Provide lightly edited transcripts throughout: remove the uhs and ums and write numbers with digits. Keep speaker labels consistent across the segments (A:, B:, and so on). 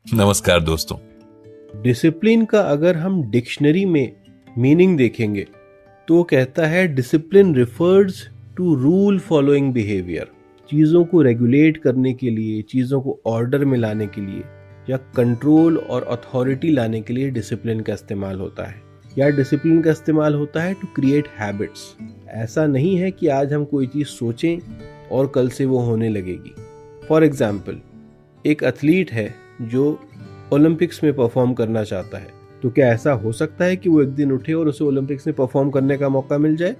A: नमस्कार दोस्तों।
B: डिसिप्लिन का अगर हम डिक्शनरी में मीनिंग देखेंगे तो वो कहता है discipline refers to rule following behaviour. चीज़ों को रेगुलेट करने के लिए, चीज़ों को ऑर्डर में लाने के लिए या कंट्रोल और अथॉरिटी लाने के लिए डिसिप्लिन का इस्तेमाल होता है। या डिसिप्लिन का इस्तेमाल होता है टू क्रिएट हैबिट्स। ऐसा नहीं है कि आज हम कोई चीज़ सोचें और कल से वो होने लगेगी। फॉर एग्जाम्पल, एक एथलीट है जो ओलंपिक्स में परफॉर्म करना चाहता है, तो क्या ऐसा हो सकता है कि वो एक दिन उठे और उसे ओलंपिक्स में परफॉर्म करने का मौका मिल जाए?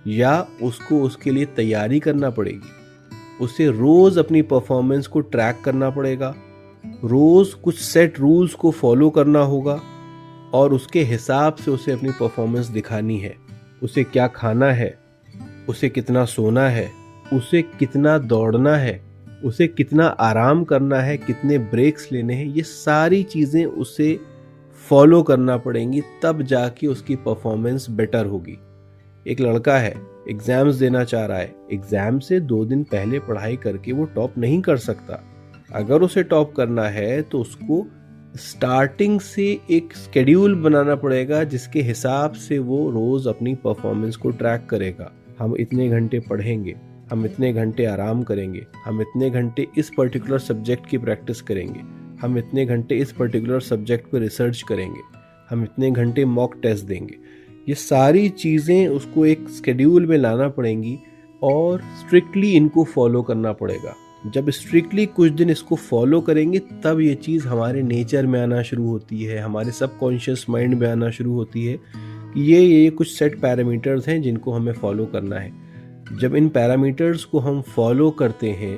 B: या उसको उसके लिए तैयारी करना पड़ेगी। उसे रोज अपनी परफॉर्मेंस को ट्रैक करना पड़ेगा, रोज कुछ सेट रूल्स को फॉलो करना होगा और उसके हिसाब से उसे अपनी परफॉर्मेंस दिखानी है। उसे क्या खाना है, उसे कितना सोना है, उसे कितना दौड़ना है, उसे कितना आराम करना है, कितने ब्रेक्स लेने हैं, ये सारी चीज़ें उसे फॉलो करना पड़ेंगी, तब जाके उसकी परफॉर्मेंस बेटर होगी। एक लड़का है, एग्जाम्स देना चाह रहा है, एग्जाम से 2 दिन पहले पढ़ाई करके वो टॉप नहीं कर सकता। अगर उसे टॉप करना है तो उसको स्टार्टिंग से एक शेड्यूल बनाना पड़ेगा जिसके हिसाब से वो रोज अपनी परफॉर्मेंस को ट्रैक करेगा। हम इतने घंटे पढ़ेंगे, हम इतने घंटे आराम करेंगे, हम इतने घंटे इस पर्टिकुलर सब्जेक्ट की प्रैक्टिस करेंगे, हम इतने घंटे इस पर्टिकुलर सब्जेक्ट पर रिसर्च करेंगे, हम इतने घंटे मॉक टेस्ट देंगे। ये सारी चीज़ें उसको एक शेड्यूल में लाना पड़ेंगी और स्ट्रिक्टली इनको फॉलो करना पड़ेगा। जब स्ट्रिक्टली कुछ दिन इसको फॉलो करेंगे तब ये चीज़ हमारे नेचर में आना शुरू होती है, हमारे सबकॉन्शियस माइंड में आना शुरू होती है कि ये कुछ सेट पैरामीटर्स हैं जिनको हमें फॉलो करना है। जब इन पैरामीटर्स को हम फॉलो करते हैं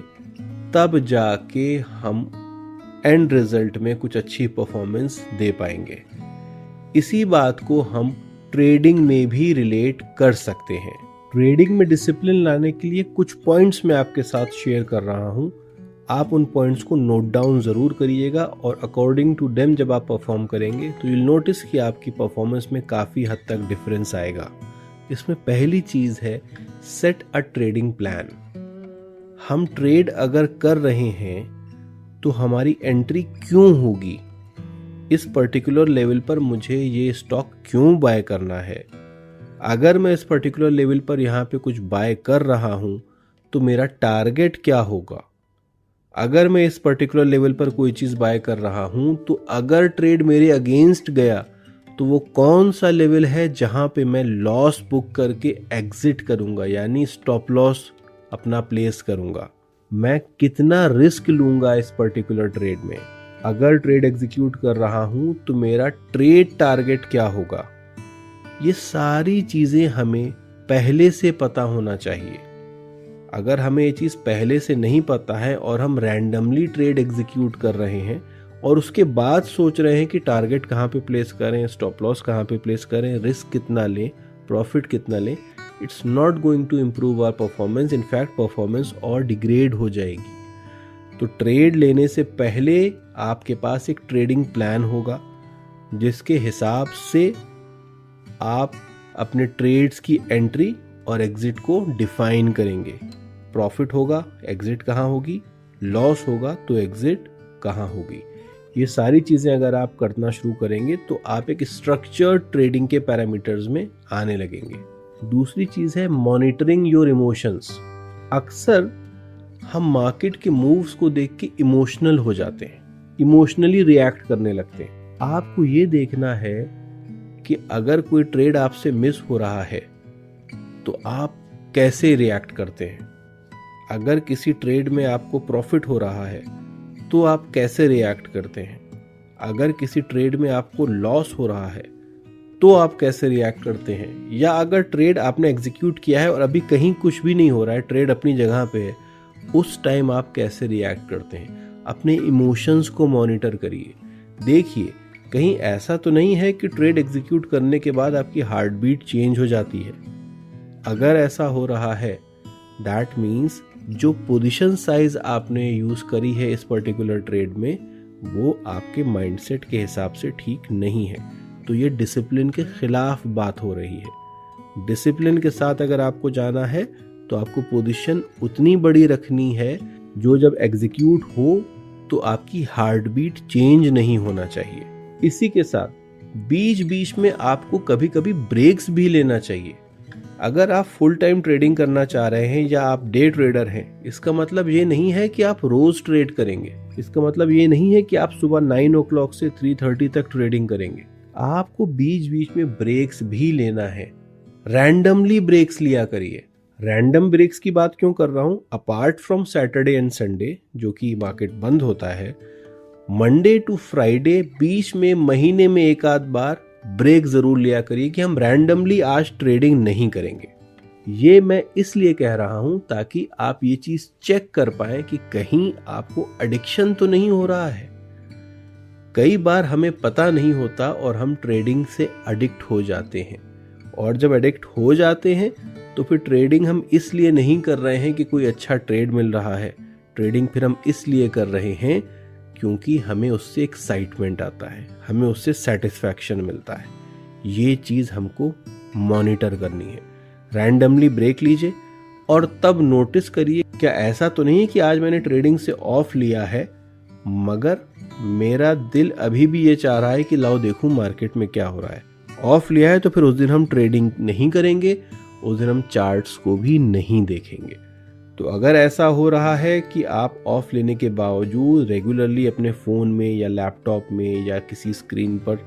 B: तब जाके हम एंड रिजल्ट में कुछ अच्छी परफॉर्मेंस दे पाएंगे। इसी बात को हम ट्रेडिंग में भी रिलेट कर सकते हैं। ट्रेडिंग में डिसिप्लिन लाने के लिए कुछ पॉइंट्स मैं आपके साथ शेयर कर रहा हूं। आप उन पॉइंट्स को नोट डाउन ज़रूर करिएगा और अकॉर्डिंग टू देम जब आप परफॉर्म करेंगे तो you'll नोटिस कि आपकी परफॉर्मेंस में काफ़ी हद तक डिफरेंस आएगा। इसमें पहली चीज़ है सेट अ ट्रेडिंग प्लान। हम ट्रेड अगर कर रहे हैं तो हमारी एंट्री क्यों होगी, इस पर्टिकुलर लेवल पर मुझे ये स्टॉक क्यों बाय करना है। अगर मैं इस पर्टिकुलर लेवल पर यहाँ पे कुछ बाय कर रहा हूँ तो मेरा टारगेट क्या होगा। अगर मैं इस पर्टिकुलर लेवल पर कोई चीज़ बाय कर रहा हूँ तो अगर ट्रेड मेरे अगेंस्ट गया तो वो कौन सा लेवल है जहाँ पे मैं लॉस बुक करके एग्जिट करूँगा, यानी स्टॉप लॉस अपना प्लेस करूँगा। मैं कितना रिस्क लूँगा इस पर्टिकुलर ट्रेड में। अगर ट्रेड एग्जीक्यूट कर रहा हूँ तो मेरा ट्रेड टारगेट क्या होगा। ये सारी चीज़ें हमें पहले से पता होना चाहिए। अगर हमें ये चीज़ पहले से नहीं पता है और हम रैंडमली ट्रेड एग्जीक्यूट कर रहे हैं और उसके बाद सोच रहे हैं कि टारगेट कहाँ पे प्लेस करें, स्टॉप लॉस कहाँ पे प्लेस करें, रिस्क कितना लें, प्रॉफिट कितना लें, it's not going to improve our performance. In fact performance और डिग्रेड हो जाएगी। तो ट्रेड लेने से पहले आपके पास एक ट्रेडिंग प्लान होगा जिसके हिसाब से आप अपने ट्रेड्स की एंट्री और एग्जिट को डिफाइन करेंगे। प्रॉफिट होगा, एग्जिट कहाँ होगी, लॉस होगा तो एग्जिट कहाँ होगी। ये सारी चीज़ें अगर आप करना शुरू करेंगे तो आप एक स्ट्रक्चर्ड ट्रेडिंग के पैरामीटर्स में आने लगेंगे। दूसरी चीज़ है मॉनिटरिंग योर इमोशंस। अक्सर हम मार्केट के मूव्स को देख के इमोशनल हो जाते हैं, इमोशनली रिएक्ट करने लगते हैं। आपको ये देखना है कि अगर कोई ट्रेड आपसे मिस हो रहा है तो आप कैसे रिएक्ट करते हैं। अगर किसी ट्रेड में आपको प्रॉफिट हो रहा है तो आप कैसे रिएक्ट करते हैं। अगर किसी ट्रेड में आपको लॉस हो रहा है तो आप कैसे रिएक्ट करते हैं। या अगर ट्रेड आपने एग्जीक्यूट किया है और अभी कहीं कुछ भी नहीं हो रहा है, ट्रेड अपनी जगह पे है, उस टाइम आप कैसे रिएक्ट करते हैं। अपने इमोशंस को मॉनिटर करिए। देखिए कहीं ऐसा तो नहीं है कि ट्रेड एग्जीक्यूट करने के बाद आपकी हार्ट बीट चेंज हो जाती है। अगर ऐसा हो रहा है दैट मीन्स जो पोजीशन साइज आपने यूज़ करी है इस पर्टिकुलर ट्रेड में वो आपके माइंडसेट के हिसाब से ठीक नहीं है, तो ये डिसिप्लिन के खिलाफ बात हो रही है। डिसिप्लिन के साथ अगर आपको जाना है तो आपको पोजीशन उतनी बड़ी रखनी है जो जब एग्जीक्यूट हो तो आपकी हार्ट बीट चेंज नहीं होना चाहिए। इसी के साथ बीच बीच में आपको कभी कभी ब्रेक्स भी लेना चाहिए। अगर आप फुल टाइम ट्रेडिंग करना चाह रहे हैं या आप डे ट्रेडर हैं, इसका मतलब ये नहीं है कि आप रोज ट्रेड करेंगे। इसका मतलब ये नहीं है कि आप सुबह 9 o'clock से 3:30 तक ट्रेडिंग करेंगे। आपको बीच बीच में ब्रेक्स भी लेना है। रैंडमली ब्रेक्स लिया करिए। रैंडम ब्रेक्स की बात क्यों कर रहा हूं? Apart from Saturday and Sunday जो कि मार्केट बंद होता है, मंडे टू फ्राइडे बीच में महीने में एक आध बार ब्रेक जरूर लिया करिए कि हम रैंडमली आज ट्रेडिंग नहीं करेंगे। ये मैं इसलिए कह रहा हूं ताकि आप ये चीज चेक कर पाए कि कहीं आपको एडिक्शन तो नहीं हो रहा है। कई बार हमें पता नहीं होता और हम ट्रेडिंग से एडिक्ट हो जाते हैं, और जब एडिक्ट हो जाते हैं तो फिर ट्रेडिंग हम इसलिए नहीं कर रहे हैं कि कोई अच्छा ट्रेड मिल रहा है। ट्रेडिंग फिर हम इसलिए कर रहे हैं क्योंकि हमें उससे एक्साइटमेंट आता है, हमें उससे सेटिस्फैक्शन मिलता है। ये चीज़ हमको मॉनिटर करनी है। रैंडमली ब्रेक लीजिए और तब नोटिस करिए क्या ऐसा तो नहीं कि आज मैंने ट्रेडिंग से ऑफ लिया है मगर मेरा दिल अभी भी ये चाह रहा है कि लाओ देखूं मार्केट में क्या हो रहा है। ऑफ लिया है तो फिर उस दिन हम ट्रेडिंग नहीं करेंगे, उस दिन हम चार्ट्स को भी नहीं देखेंगे। तो अगर ऐसा हो रहा है कि आप ऑफ लेने के बावजूद रेगुलरली अपने फ़ोन में या लैपटॉप में या किसी स्क्रीन पर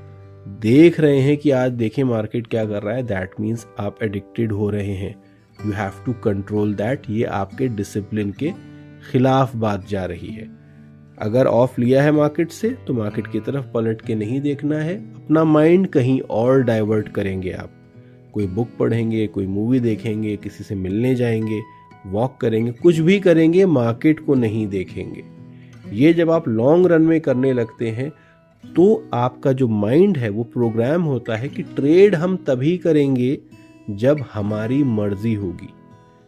B: देख रहे हैं कि आज देखें मार्केट क्या कर रहा है, दैट मीन्स आप एडिक्टेड हो रहे हैं। You have to control that. ये आपके डिसिप्लिन के खिलाफ बात जा रही है। अगर ऑफ लिया है मार्केट से तो मार्केट की तरफ पलट के नहीं देखना है, अपना माइंड कहीं और डाइवर्ट करेंगे आप। कोई बुक पढ़ेंगे, कोई मूवी देखेंगे, किसी से मिलने जाएंगे, वॉक करेंगे, कुछ भी करेंगे, मार्केट को नहीं देखेंगे। ये जब आप लॉन्ग रन में करने लगते हैं तो आपका जो माइंड है वो प्रोग्राम होता है कि ट्रेड हम तभी करेंगे जब हमारी मर्जी होगी।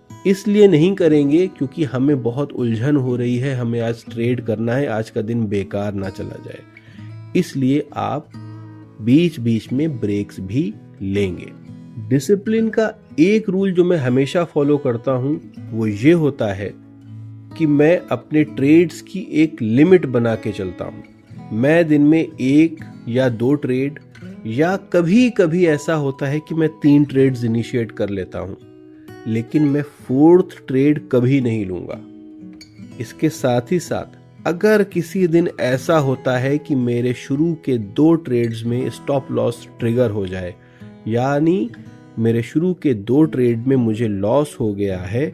B: इसलिए नहीं करेंगे क्योंकि हमें बहुत उलझन हो रही है, हमें आज ट्रेड करना है, आज का दिन बेकार ना चला जाए। इसलिए आप बीच बीच में ब्रेक्स भी लेंगे। डिसिप्लिन का एक रूल जो मैं हमेशा फॉलो करता हूं वो ये होता है कि मैं अपने ट्रेड्स की एक लिमिट बना के चलता हूं। मैं दिन में 1 या 2 ट्रेड, या कभी कभी ऐसा होता है कि मैं 3 ट्रेड्स इनिशिएट कर लेता हूं, लेकिन मैं 4th ट्रेड कभी नहीं लूंगा। इसके साथ ही साथ अगर किसी दिन ऐसा होता है कि मेरे शुरू के 2 ट्रेड्स में स्टॉप लॉस ट्रिगर हो जाए, यानी मेरे शुरू के 2 ट्रेड में मुझे लॉस हो गया है,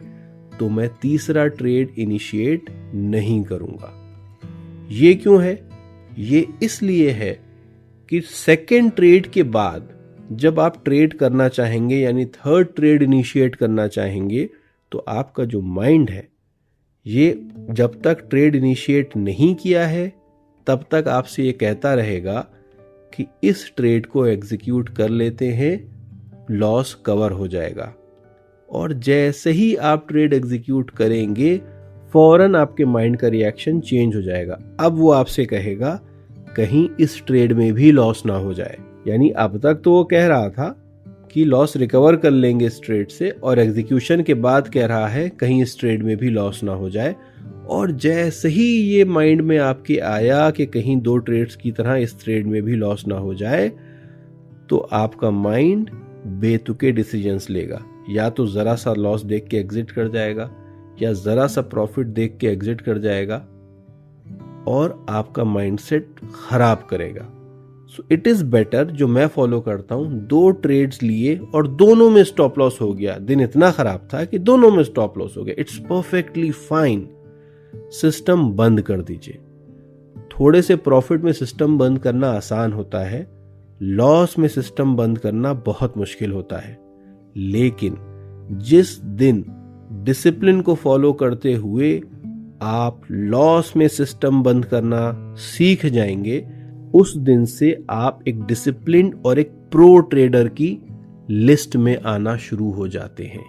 B: तो मैं तीसरा ट्रेड इनिशिएट नहीं करूंगा। ये क्यों है? ये इसलिए है कि सेकेंड ट्रेड के बाद जब आप ट्रेड करना चाहेंगे यानी 3rd ट्रेड इनिशिएट करना चाहेंगे, तो आपका जो माइंड है ये जब तक ट्रेड इनिशिएट नहीं किया है तब तक आपसे ये कहता रहेगा कि इस ट्रेड को एग्जीक्यूट कर लेते हैं, लॉस कवर हो जाएगा। और जैसे ही आप ट्रेड एग्जीक्यूट करेंगे फौरन आपके माइंड का रिएक्शन चेंज हो जाएगा। अब वो आपसे कहेगा कहीं इस ट्रेड में भी लॉस ना हो जाए। यानी अब तक तो वो कह रहा था कि लॉस रिकवर कर लेंगे इस ट्रेड से, और एग्जीक्यूशन के बाद कह रहा है कहीं इस ट्रेड में भी लॉस ना हो जाए। और जैसे ही ये माइंड में आपके आया कि कहीं 2 ट्रेड्स की तरह इस ट्रेड में भी लॉस ना हो जाए, तो आपका माइंड बेतुके डिसीजंस लेगा। या तो जरा सा लॉस देख के एग्जिट कर जाएगा या जरा सा प्रॉफिट देख के एग्जिट कर जाएगा और आपका माइंडसेट खराब करेगा। सो इट इज बेटर, जो मैं फॉलो करता हूं, 2 ट्रेड्स लिए और दोनों में स्टॉप लॉस हो गया। दिन इतना खराब था कि दोनों में स्टॉप लॉस हो गया, इट्स परफेक्टली फाइन। सिस्टम बंद कर दीजिए। थोड़े से प्रॉफिट में सिस्टम बंद करना आसान होता है, लॉस में सिस्टम बंद करना बहुत मुश्किल होता है। लेकिन जिस दिन डिसिप्लिन को फॉलो करते हुए आप लॉस में सिस्टम बंद करना सीख जाएंगे, उस दिन से आप एक डिसिप्लिन और एक प्रो ट्रेडर की लिस्ट में आना शुरू हो जाते हैं।